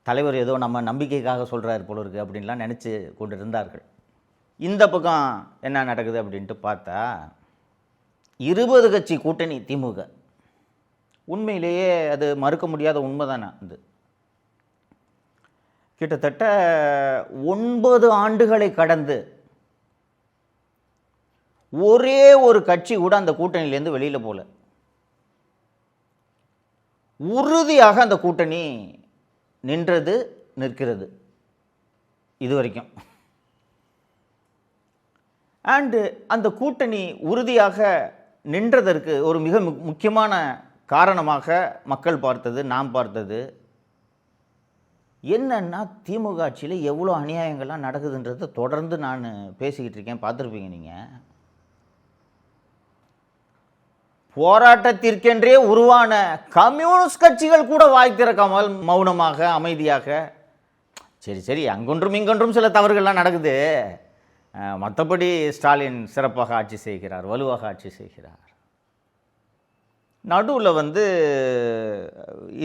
தலைவர் ஏதோ நம்ம நம்பிக்கைக்காக சொல்கிறார் போல இருக்குது அப்படின்லாம் நினச்சி கொண்டு இருந்தார்கள். இந்த பக்கம் என்ன நடக்குது அப்படின்ட்டு பார்த்தா 20 கட்சி கூட்டணி திமுக. உண்மையிலேயே அது மறுக்க முடியாத உண்மை தானே. அது கிட்டத்தட்ட 9 ஆண்டுகளை கடந்து ஒரே ஒரு கட்சி கூட அந்த கூட்டணியிலேருந்து வெளியில் போகல. உறுதியாக அந்த கூட்டணி நின்றது, நிற்கிறது இது வரைக்கும். அண்டு அந்த கூட்டணி உறுதியாக நின்றதற்கு ஒரு மிக முக்கியமான காரணமாக மக்கள் பார்த்தது, நாம் பார்த்தது என்னன்னா, திமுக ஆட்சியில் எவ்வளோ அநியாயங்கள்லாம் நடக்குதுன்றதை தொடர்ந்து நான் பேசிக்கிட்டு இருக்கேன், பார்த்துருப்பீங்க நீங்கள். போராட்டத்திற்கென்றே உருவான கம்யூனிஸ்ட் கட்சிகள் கூட வாய் திறக்காமல் மௌனமாக அமைதியாக, சரி சரி அங்கொன்றும் இங்கொன்றும் சில தவறுகள்லாம் நடக்குது, மற்றபடி ஸ்டாலின் சிறப்பாக ஆட்சி செய்கிறார், வலுவாக ஆட்சி செய்கிறார். நடுவில்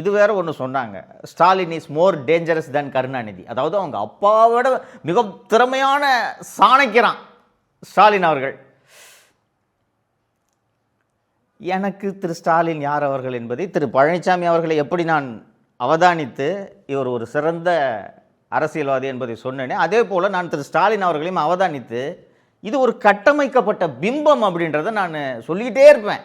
இது வேற ஒன்று சொன்னாங்க, ஸ்டாலின் இஸ் மோர் டேஞ்சரஸ் தென் கருணாநிதி. அதாவது அவங்க அப்பாவோட மிக திறமையான சாணக்கிறான் ஸ்டாலின் அவர்கள். எனக்கு திரு ஸ்டாலின் யார் அவர்கள் என்பதை திரு பழனிசாமி அவர்களை எப்படி நான் அவதானித்து இவர் ஒரு சிறந்த அரசியல்வாதி என்பதை சொன்னேனே, அதே போல் நான் திரு ஸ்டாலின் அவர்களையும் அவதானித்து இது ஒரு கட்டமைக்கப்பட்ட பிம்பம் அப்படின்றத நான் சொல்லிக்கிட்டே இருப்பேன்.